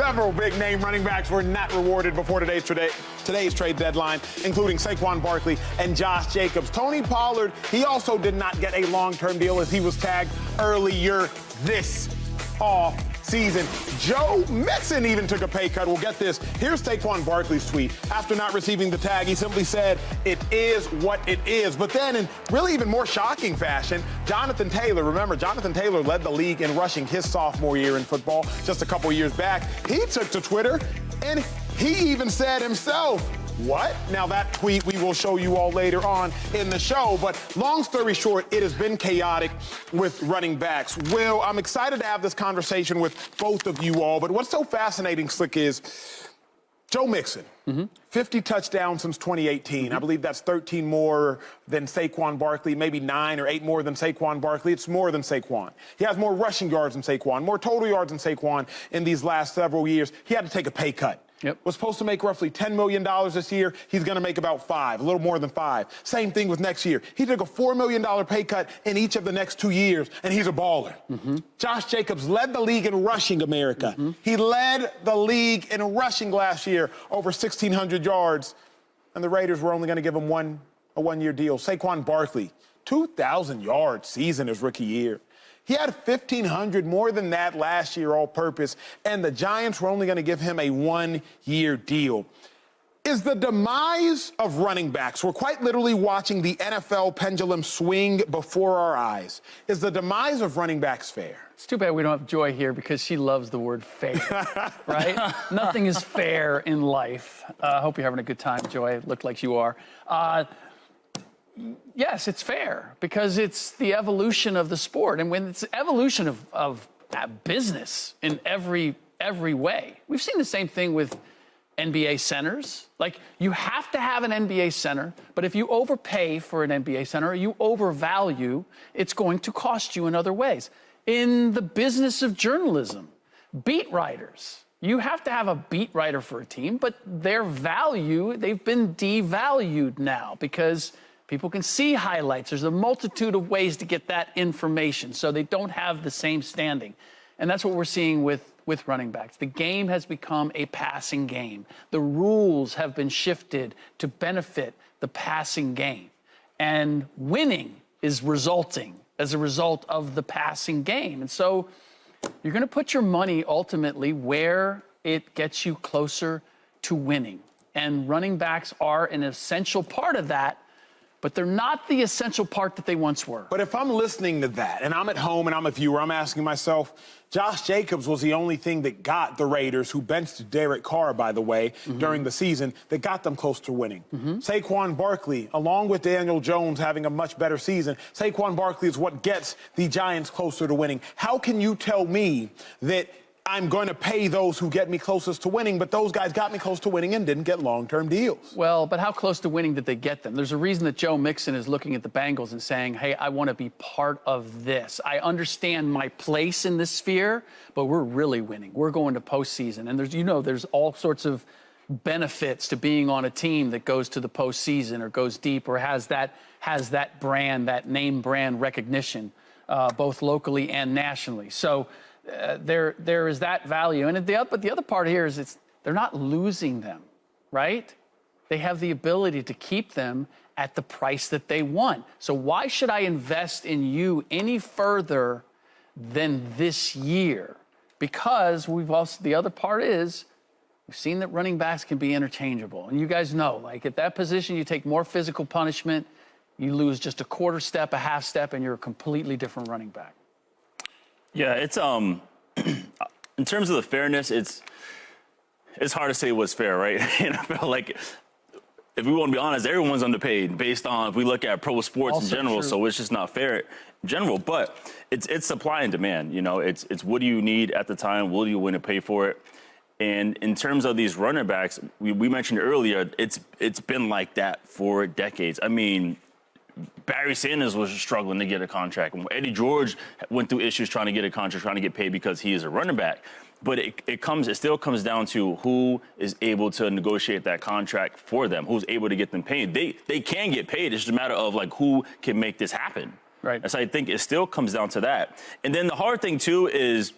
Several big-name running backs were not rewarded before today's trade deadline, including Saquon Barkley and Josh Jacobs. Tony Pollard, he also did not get a long-term deal as he was tagged earlier this off season. Joe Mixon even took a pay cut. Well, get this. Here's Saquon Barkley's tweet. After not receiving the tag, he simply said, "It is what it is." But then, in really even more shocking fashion, Jonathan Taylor, remember, Jonathan Taylor led the league in rushing his sophomore year in football just a couple years back. He took to Twitter, and he even said himself, "What?" Now, that tweet we will show you all later on in the show. But long story short, it has been chaotic with running backs. Will, I'm excited to have this conversation with both of you all. But what's so fascinating, Slick, is Joe Mixon, 50 touchdowns since 2018. I believe that's 13 more than Saquon Barkley, maybe 9 or 8 more than Saquon Barkley. It's more than Saquon. He has more rushing yards than Saquon, more total yards than Saquon in these last several years. He had to take a pay cut. Was supposed to make roughly $10 million this year. He's going to make about 5, a little more than 5. Same thing with next year. He took a $4 million pay cut in each of the next 2 years, and he's a baller. Josh Jacobs led the league in rushing, America. He led the league in rushing last year, over 1,600 yards, and the Raiders were only going to give him a one-year deal. Saquon Barkley, 2,000-yard season his rookie year. He had 1,500 more than that last year all-purpose, and the Giants were only going to give him a one-year deal. Is the demise of running backs, we're quite literally watching the NFL pendulum swing before our eyes. Is the demise of running backs fair? It's too bad we don't have Joy here because she loves the word fair, right? Nothing is fair in life. I hope you're having a good time, Joy. Look like you are. Yes, it's fair because it's the evolution of the sport. And when it's evolution of business in every way, we've seen the same thing with NBA centers. Like, you have to have an NBA center, but if you overpay for an NBA center or you overvalue, it's going to cost you in other ways. In the business of journalism, beat writers, you have to have a beat writer for a team, but their value, they've been devalued now because people can see highlights. There's a multitude of ways to get that information, so they don't have the same standing. And that's what we're seeing with running backs. The game has become a passing game. The rules have been shifted to benefit the passing game. And winning is resulting as a result of the passing game. And so you're going to put your money ultimately where it gets you closer to winning. And running backs are an essential part of that, but they're not the essential part that they once were. But if I'm listening to that, and I'm at home and I'm a viewer, I'm asking myself, Josh Jacobs was the only thing that got the Raiders, who benched Derek Carr, by the way, during the season, that got them close to winning. Saquon Barkley, along with Daniel Jones having a much better season, Saquon Barkley is what gets the Giants closer to winning. How can you tell me that I'm going to pay those who get me closest to winning, but those guys got me close to winning and didn't get long-term deals? Well, but how close to winning did they get them? There's a reason that Joe Mixon is looking at the Bengals and saying, hey, I want to be part of this. I understand my place in this sphere, but we're really winning. We're going to postseason. And there's all sorts of benefits to being on a team that goes to the postseason or goes deep or has that brand, that name brand recognition, both locally and nationally. So there is that value. But the other part here is they're not losing them, right? They have the ability to keep them at the price that they want. So why should I invest in you any further than this year? Because the other part is, we've seen that running backs can be interchangeable. And you guys know, like, at that position, you take more physical punishment, you lose just a quarter step, a half step, and you're a completely different running back. Yeah, it's in terms of the fairness, it's hard to say what's fair, right? And I feel like, if we want to be honest, everyone's underpaid based on, if we look at pro sports also in general. True. So it's just not fair in general. But it's supply and demand. It's what do you need at the time? Will you willing to pay for it? And in terms of these running backs, we mentioned earlier, it's been like that for decades. I mean, Barry Sanders was struggling to get a contract. Eddie George went through issues trying to get a contract, trying to get paid because he is a running back. But it still comes down to who is able to negotiate that contract for them, who's able to get them paid. They can get paid. It's just a matter of, like, who can make this happen. Right. And so I think it still comes down to that. And then the hard thing, too, is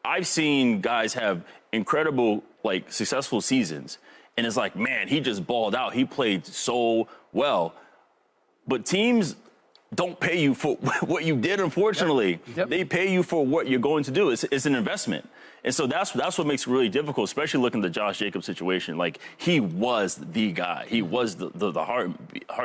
I've seen guys have incredible, like, successful seasons, and it's like, man, he just balled out. He played so well. But teams don't pay you for what you did, unfortunately. Yep. They pay you for what you're going to do. It's an investment. And so that's what makes it really difficult, especially looking at the Josh Jacobs situation. Like, he was the guy. He was the heart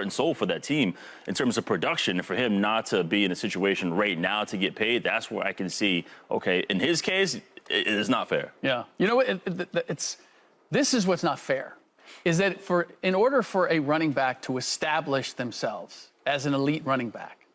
and soul for that team in terms of production. And for him not to be in a situation right now to get paid, that's where I can see, okay, in his case, it is not fair. Yeah. You know what? This is what's not fair, is that in order for a running back to establish themselves as an elite running back,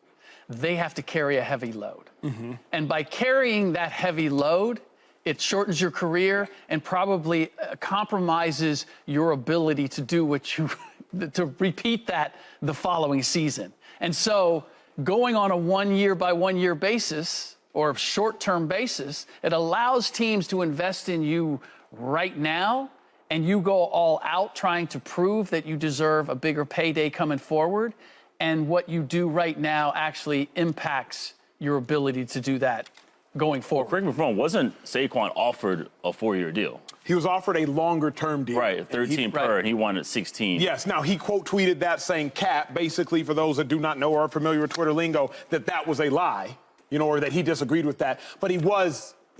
they have to carry a heavy load. Mm-hmm. And by carrying that heavy load, it shortens your career and probably compromises your ability to do to repeat that the following season. And so going on a 1 year by 1 year basis or short-term basis, it allows teams to invest in you right now, and you go all out trying to prove that you deserve a bigger payday coming forward. And what you do right now actually impacts your ability to do that going forward. Correct me if I'm wrong, wasn't Saquon offered a 4-year deal? He was offered a longer-term deal. Right, 13 per, and he wanted 16. Yes, now he quote tweeted that saying, cap, basically, for those that do not know or are familiar with Twitter lingo, that was a lie, or that he disagreed with that. But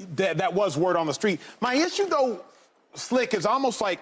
that was word on the street. My issue, though, Slick, is almost like,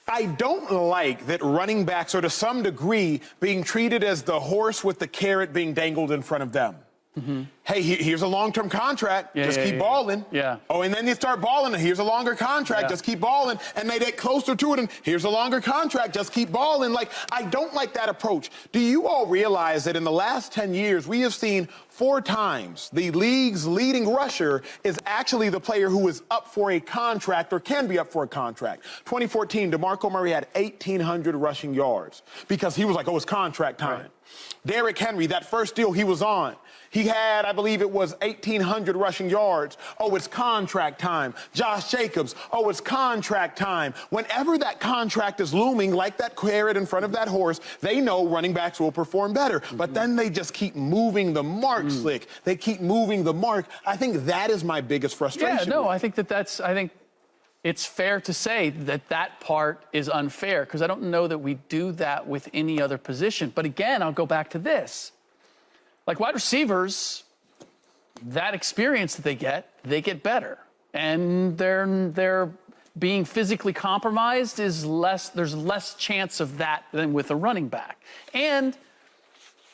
I don't like that running backs are to some degree being treated as the horse with the carrot being dangled in front of them. Mm-hmm. Hey, here's a long-term contract. Just keep balling. Yeah. Oh, and then you start balling, and here's a longer contract. Just keep balling. And they get closer to it, and here's a longer contract. Just keep balling. Like, I don't like that approach. Do you all realize that in the last 10 years, we have seen 4 times the league's leading rusher is actually the player who is up for a contract or can be up for a contract? 2014, DeMarco Murray had 1,800 rushing yards because he was like, oh, it's contract time. Right. Derrick Henry, that first deal he was on, he had, I believe it was 1,800 rushing yards. Oh, it's contract time. Josh Jacobs, oh, it's contract time. Whenever that contract is looming like that carrot in front of that horse, they know running backs will perform better. Mm-hmm. But then they just keep moving the mark, Slick. They keep moving the mark. I think that is my biggest frustration. Yeah, no, I think I think it's fair to say that part is unfair, because I don't know that we do that with any other position. But again, I'll go back to this. Like wide receivers, that experience that they get better. And they're being physically compromised is less, there's less chance of that than with a running back. And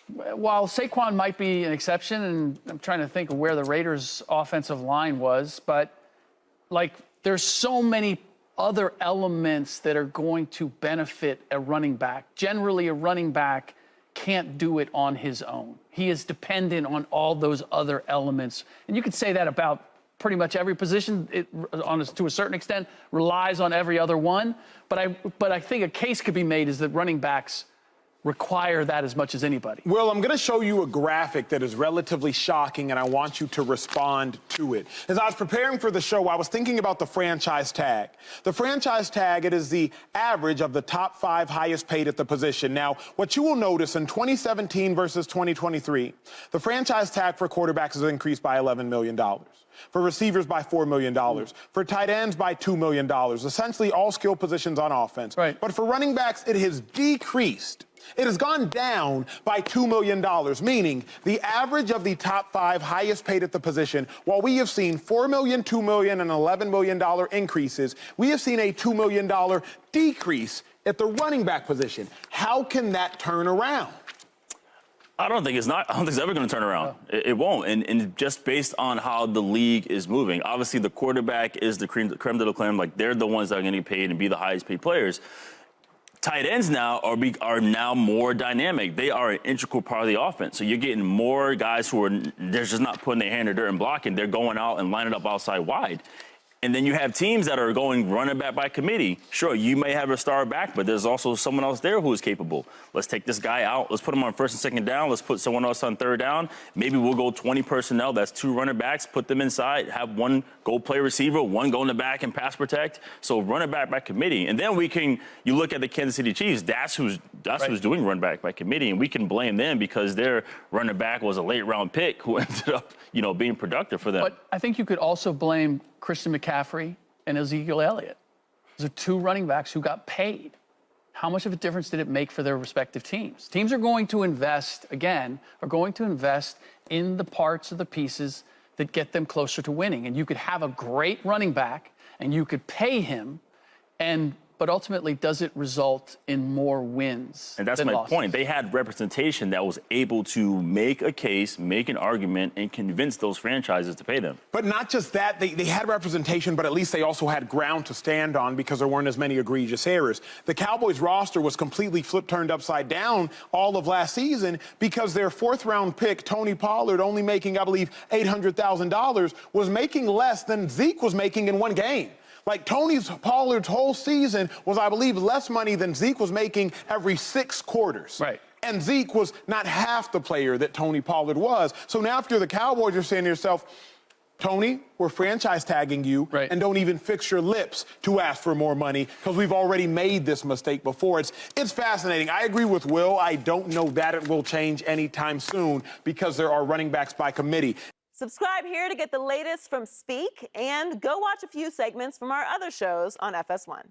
while Saquon might be an exception, and I'm trying to think of where the Raiders' offensive line was, but like there's so many other elements that are going to benefit a running back. Generally, a running back can't do it on his own. He is dependent on all those other elements. And you could say that about pretty much every position. It, to a certain extent, relies on every other one. But I think a case could be made is that running backs require that as much as anybody. Well, I'm going to show you a graphic that is relatively shocking, and I want you to respond to it. As I was preparing for the show, I was thinking about the franchise tag. The franchise tag, it is the average of the top 5 highest paid at the position. Now, what you will notice in 2017 versus 2023, the franchise tag for quarterbacks has increased by $11 million. For receivers by $4 million, for tight ends by $2 million, essentially all skill positions on offense. Right. But for running backs, it has decreased. It has gone down by $2 million, meaning the average of the top 5 highest paid at the position, while we have seen $4 million, $2 million, and $11 million increases, we have seen a $2 million decrease at the running back position. How can that turn around? I don't think it's ever going to turn around. No. It won't. And just based on how the league is moving, obviously the quarterback is the creme de la creme. Like, they're the ones that are going to get paid and be the highest paid players. Tight ends now are now more dynamic. They are an integral part of the offense. So you're getting more guys who they're just not putting their hand in the dirt and blocking. They're going out and lining up outside wide. And then you have teams that are going running back by committee. Sure, you may have a star back, but there's also someone else there who is capable. Let's take this guy out. Let's put him on first and second down. Let's put someone else on third down. Maybe we'll go 20 personnel. That's 2 running backs. Put them inside. Have 1 go play receiver, 1 go in the back and pass protect. So running back by committee. And then you look at the Kansas City Chiefs. That's who's doing run back by committee, and we can blame them because their running back was a late round pick who ended up, being productive for them. But I think you could also blame Christian McCaffrey and Ezekiel Elliott. Those are two running backs who got paid. How much of a difference did it make for their respective teams? Teams are going to invest, again, in the parts of the pieces that get them closer to winning. And you could have a great running back and you could pay him, but ultimately, does it result in more wins? And that's than my losses? point. They had representation that was able to make a case, make an argument, and convince those franchises to pay them. But not just that, they had representation, but at least they also had ground to stand on because there weren't as many egregious errors. The Cowboys roster was completely turned upside down all of last season because their fourth-round pick, Tony Pollard, only making, I believe, $800,000, was making less than Zeke was making in one game. Like, Pollard's whole season was, I believe, less money than Zeke was making every 6 quarters. Right. And Zeke was not half the player that Tony Pollard was. So now if you're the Cowboys, you're saying to yourself, Tony, we're franchise tagging you, right, and don't even fix your lips to ask for more money because we've already made this mistake before. It's fascinating. I agree with Will. I don't know that it will change anytime soon because there are running backs by committee. Subscribe here to get the latest from Speak, and go watch a few segments from our other shows on FS1.